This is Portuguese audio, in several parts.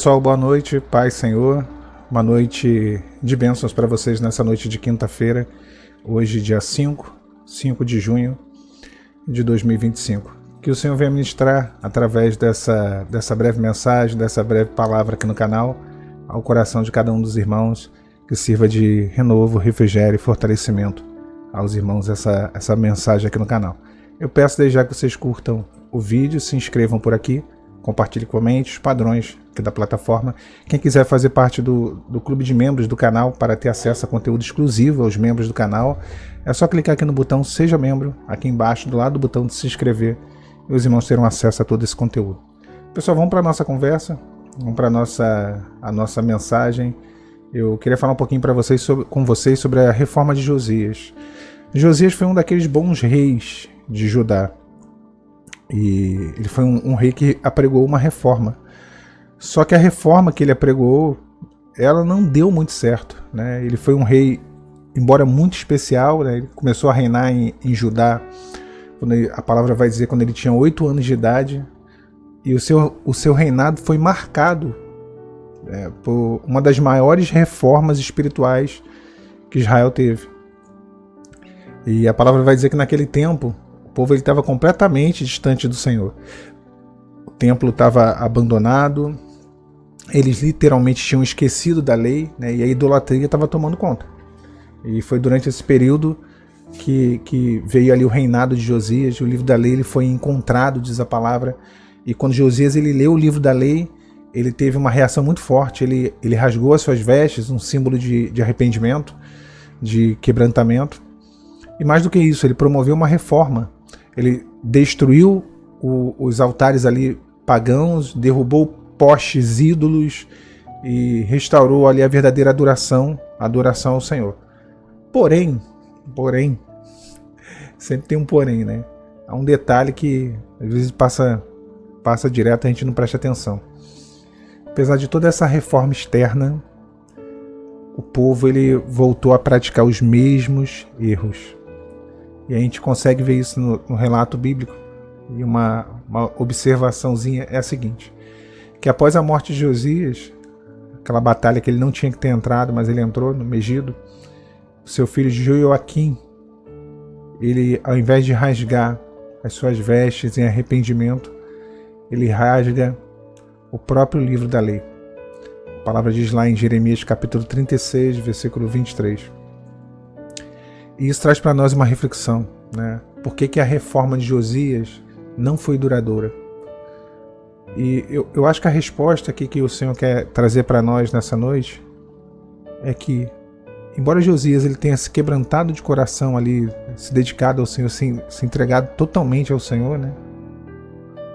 Pessoal, boa noite, Pai Senhor, uma noite de bênçãos para vocês nessa noite de quinta-feira, hoje dia 5 de junho de 2025. Que o Senhor venha ministrar através dessa breve mensagem, dessa breve palavra aqui no canal, ao coração de cada um dos irmãos, que sirva de renovo, refrigério e fortalecimento aos irmãos essa mensagem aqui no canal. Eu peço desde já que vocês curtam o vídeo, se inscrevam por aqui, compartilhe, comente os padrões aqui da plataforma. Quem quiser fazer parte do clube de membros do canal para ter acesso a conteúdo exclusivo aos membros do canal, é só clicar aqui no botão Seja Membro, aqui embaixo, do lado do botão de se inscrever, e os irmãos terão acesso a todo esse conteúdo. Pessoal, vamos para a nossa conversa, vamos para a nossa mensagem. Eu queria falar um pouquinho com vocês sobre a reforma de Josias. Josias foi um daqueles bons reis de Judá. E ele foi um rei que apregou uma reforma. Só que a reforma que ele apregou, ela não deu muito certo, né? Ele foi um rei, embora muito especial, né? Ele começou a reinar em Judá, a palavra vai dizer, quando ele tinha 8 anos de idade. E o seu reinado foi marcado por uma das maiores reformas espirituais que Israel teve. E a palavra vai dizer que naquele tempo o povo estava completamente distante do Senhor. O templo estava abandonado, eles literalmente tinham esquecido da lei, né, e a idolatria estava tomando conta. E foi durante esse período que veio ali o reinado de Josias. O livro da lei ele foi encontrado, diz a palavra, e quando Josias ele leu o livro da lei, ele teve uma reação muito forte. Ele rasgou as suas vestes, um símbolo de arrependimento, de quebrantamento. E mais do que isso, ele promoveu uma reforma. Ele destruiu os altares ali pagãos, derrubou postes, ídolos e restaurou ali a verdadeira adoração ao Senhor. Porém, sempre tem um porém, né? Há um detalhe que às vezes passa direto, a gente não presta atenção. Apesar de toda essa reforma externa, o povo ele voltou a praticar os mesmos erros. E a gente consegue ver isso no relato bíblico. E uma observaçãozinha é a seguinte: que após a morte de Josias, aquela batalha que ele não tinha que ter entrado, mas ele entrou no Megido, o seu filho Joaquim, ele, ao invés de rasgar as suas vestes em arrependimento, ele rasga o próprio livro da lei. A palavra diz lá em Jeremias capítulo 36, versículo 23. E isso traz para nós uma reflexão, né? Por que a reforma de Josias não foi duradoura? E eu acho que a resposta aqui que o Senhor quer trazer para nós nessa noite é que, embora Josias ele tenha se quebrantado de coração ali, se dedicado ao Senhor, se entregado totalmente ao Senhor, né?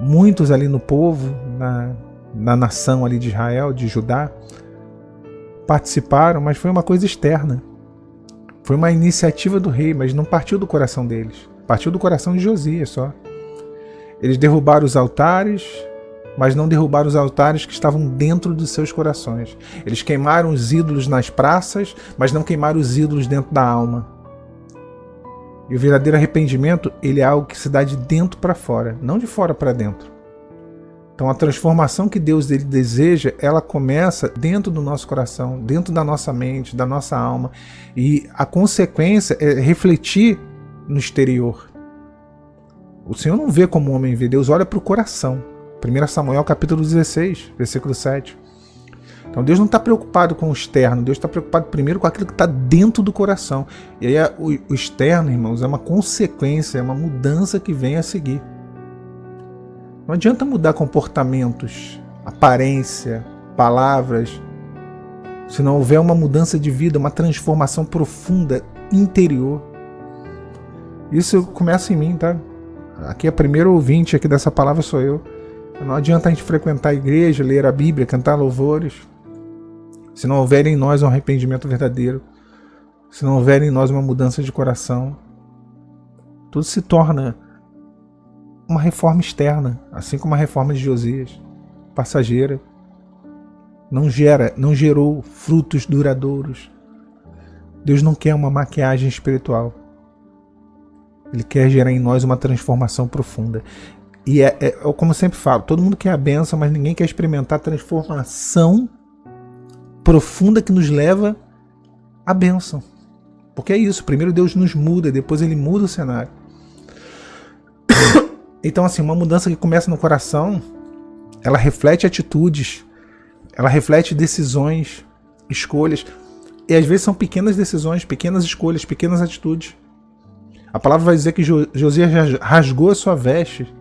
Muitos ali no povo, na nação ali de Israel, de Judá, participaram, mas foi uma coisa externa. Foi uma iniciativa do rei, mas não partiu do coração deles. Partiu do coração de Josias só. Eles derrubaram os altares, mas não derrubaram os altares que estavam dentro dos seus corações. Eles queimaram os ídolos nas praças, mas não queimaram os ídolos dentro da alma. E o verdadeiro arrependimento, ele é algo que se dá de dentro para fora, não de fora para dentro. Então a transformação que Deus ele deseja, ela começa dentro do nosso coração, dentro da nossa mente, da nossa alma. E a consequência é refletir no exterior. O Senhor não vê como o homem vê, Deus olha para o coração. 1 Samuel capítulo 16, versículo 7. Então Deus não está preocupado com o externo, Deus está preocupado primeiro com aquilo que está dentro do coração. E aí o externo, irmãos, é uma consequência, é uma mudança que vem a seguir. Não adianta mudar comportamentos, aparência, palavras, se não houver uma mudança de vida, uma transformação profunda, interior. Isso começa em mim, tá? Aqui a primeira ouvinte aqui dessa palavra sou eu. Não adianta a gente frequentar a igreja, ler a Bíblia, cantar louvores, se não houver em nós um arrependimento verdadeiro, se não houver em nós uma mudança de coração. Tudo se torna uma reforma externa, assim como a reforma de Josias, passageira. Não gerou frutos duradouros. Deus não quer uma maquiagem espiritual. Ele quer gerar em nós uma transformação profunda. E como eu sempre falo, todo mundo quer a bênção, mas ninguém quer experimentar a transformação profunda que nos leva à bênção. Porque é isso, primeiro Deus nos muda, depois Ele muda o cenário. Então assim, uma mudança que começa no coração, ela reflete atitudes, ela reflete decisões, escolhas, e às vezes são pequenas decisões, pequenas escolhas, pequenas atitudes. A palavra vai dizer que Josias rasgou a sua veste,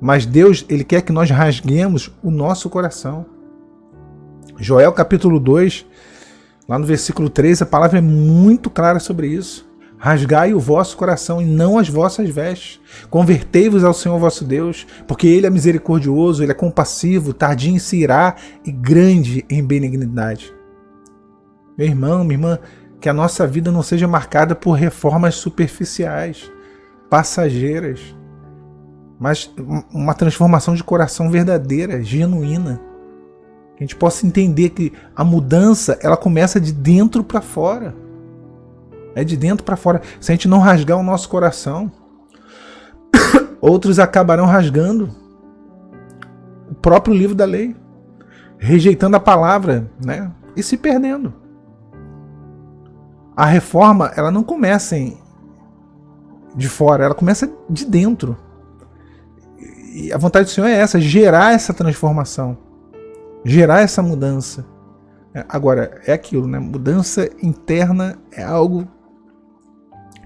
mas Deus, Ele quer que nós rasguemos o nosso coração. Joel capítulo 2, lá no versículo 3, a palavra é muito clara sobre isso. Rasgai o vosso coração e não as vossas vestes. Convertei-vos ao Senhor vosso Deus, porque Ele é misericordioso, Ele é compassivo, tardio em se irar e grande em benignidade. Meu irmão, minha irmã, que a nossa vida não seja marcada por reformas superficiais, passageiras, mas uma transformação de coração verdadeira, genuína. Que a gente possa entender que a mudança, ela começa de dentro para fora. É de dentro para fora. Se a gente não rasgar o nosso coração, outros acabarão rasgando o próprio livro da lei, rejeitando a palavra, né? E se perdendo. A reforma, ela não começa de fora, ela começa de dentro. E a vontade do Senhor é essa, gerar essa transformação, gerar essa mudança. Agora, é aquilo, né? Mudança interna é algo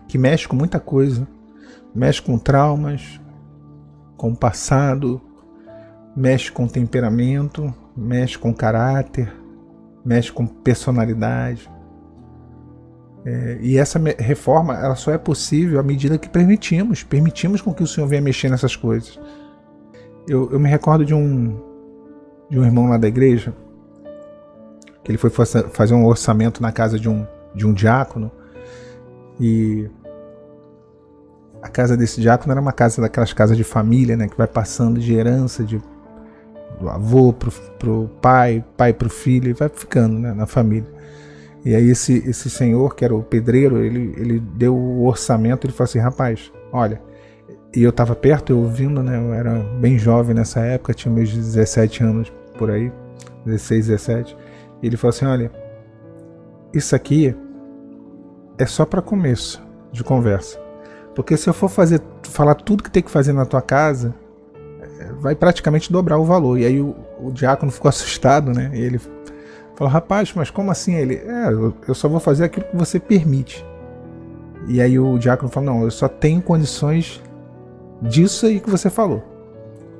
que mexe com muita coisa. Mexe com traumas, com o passado, mexe com temperamento, mexe com caráter, mexe com personalidade. E essa reforma, ela só é possível à medida que permitimos com que o Senhor venha mexer nessas coisas. Eu me recordo de um irmão lá da igreja, que ele foi fazer um orçamento na casa de um diácono, e a casa desse diácono era uma casa daquelas casas de família, né, que vai passando de herança do avô pro pai pro filho, e vai ficando, né, na família. E aí esse senhor, que era o pedreiro, ele deu o orçamento, ele falou assim: rapaz, olha, e eu estava perto, eu ouvindo, né, eu era bem jovem nessa época, tinha meus 17 anos por aí, 16, 17, e ele falou assim: olha, isso aqui é só para começo de conversa. Porque se eu for falar tudo que tem que fazer na tua casa, vai praticamente dobrar o valor. E aí o diácono ficou assustado, né? E ele falou: rapaz, mas como assim? Ele: eu só vou fazer aquilo que você permite. E aí o diácono falou: não, eu só tenho condições disso aí que você falou.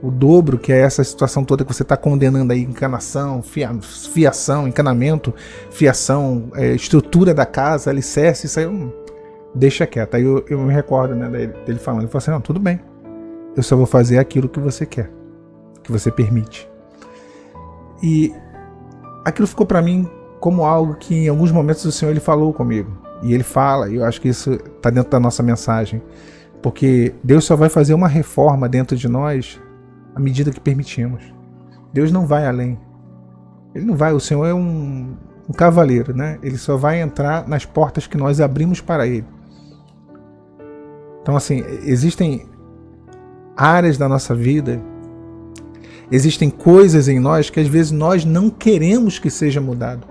O dobro, que é essa situação toda que você está condenando aí, encanação, fiação, encanamento, fiação, estrutura da casa, alicerce, isso aí deixa quieto. Aí eu me recordo, né, dele falando, ele falou assim: não, tudo bem, eu só vou fazer aquilo que você quer, que você permite. E aquilo ficou para mim como algo que em alguns momentos o Senhor ele falou comigo. E ele fala, e eu acho que isso está dentro da nossa mensagem, porque Deus só vai fazer uma reforma dentro de nós à medida que permitimos. Deus não vai além. Ele não vai, o Senhor é um cavaleiro, né? Ele só vai entrar nas portas que nós abrimos para Ele. Então, assim, existem áreas da nossa vida, existem coisas em nós que às vezes nós não queremos que seja mudado.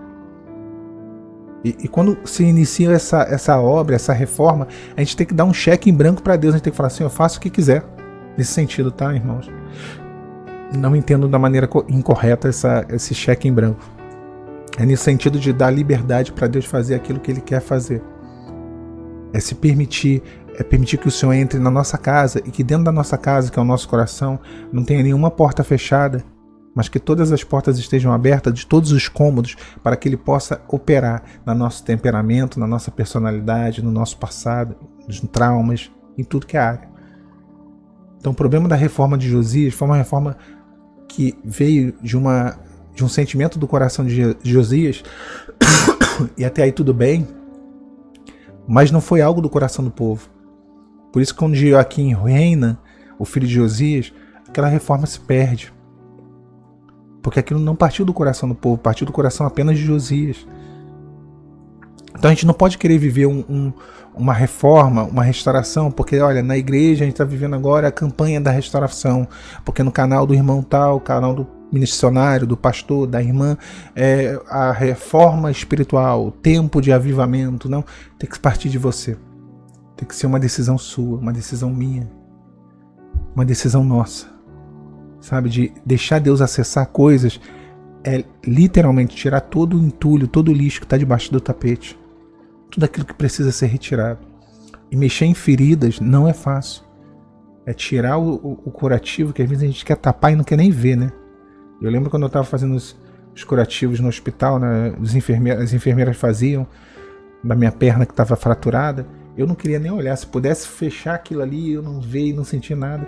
E quando se inicia essa obra, essa reforma, a gente tem que dar um cheque em branco para Deus. A gente tem que falar assim: eu faço o que quiser. Nesse sentido, tá, irmãos? Não entendo da maneira incorreta esse cheque em branco. É nesse sentido de dar liberdade para Deus fazer aquilo que Ele quer fazer. É se permitir, é permitir que o Senhor entre na nossa casa e que dentro da nossa casa, que é o nosso coração, não tenha nenhuma porta fechada, mas que todas as portas estejam abertas, de todos os cômodos, para que Ele possa operar no nosso temperamento, na nossa personalidade, no nosso passado, nos traumas, em tudo que é área. Então o problema da reforma de Josias foi uma reforma que veio de um sentimento do coração de Josias, e até aí tudo bem, mas não foi algo do coração do povo. Por isso que quando Joaquim reina, o filho de Josias, aquela reforma se perde. Porque aquilo não partiu do coração do povo, partiu do coração apenas de Josias. Então a gente não pode querer viver uma reforma, uma restauração, porque olha, na igreja a gente está vivendo agora a campanha da restauração, porque no canal do irmão tal, canal do missionário, do pastor, da irmã, a reforma espiritual, o tempo de avivamento. Não, tem que partir de você. Tem que ser uma decisão sua, uma decisão minha, uma decisão nossa, sabe, de deixar Deus acessar coisas, literalmente tirar todo o entulho, todo o lixo que está debaixo do tapete, tudo aquilo que precisa ser retirado. E mexer em feridas não é fácil. É tirar o curativo, que às vezes a gente quer tapar e não quer nem ver, né? Eu lembro quando eu estava fazendo os curativos no hospital, né, as enfermeiras faziam, da minha perna que estava fraturada, eu não queria nem olhar. Se pudesse fechar aquilo ali, eu não via e não sentia nada.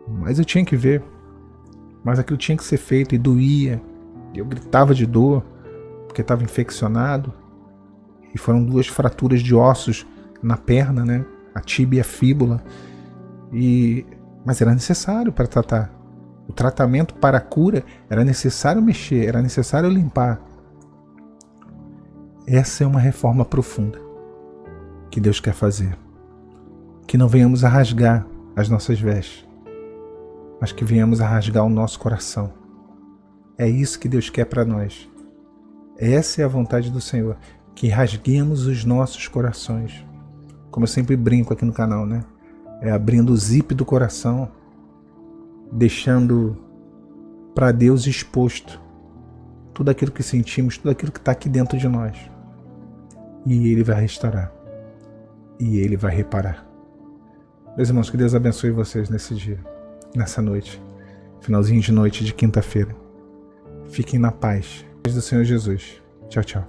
Mas eu tinha que ver. Mas aquilo tinha que ser feito e doía. Eu gritava de dor, porque estava infeccionado. E foram 2 fraturas de ossos na perna, né? A tíbia e a fíbula. Mas era necessário para tratar. O tratamento para a cura era necessário mexer, era necessário limpar. Essa é uma reforma profunda que Deus quer fazer. Que não venhamos a rasgar as nossas vestes, mas que venhamos a rasgar o nosso coração. É isso que Deus quer para nós. Essa é a vontade do Senhor, que rasguemos os nossos corações. Como eu sempre brinco aqui no canal, né? Abrindo o zip do coração, deixando para Deus exposto tudo aquilo que sentimos, tudo aquilo que está aqui dentro de nós. E Ele vai restaurar. E Ele vai reparar. Meus irmãos, que Deus abençoe vocês nesse dia, nessa noite, finalzinho de noite de quinta-feira. Fiquem na paz. Do Senhor Jesus. Tchau, tchau.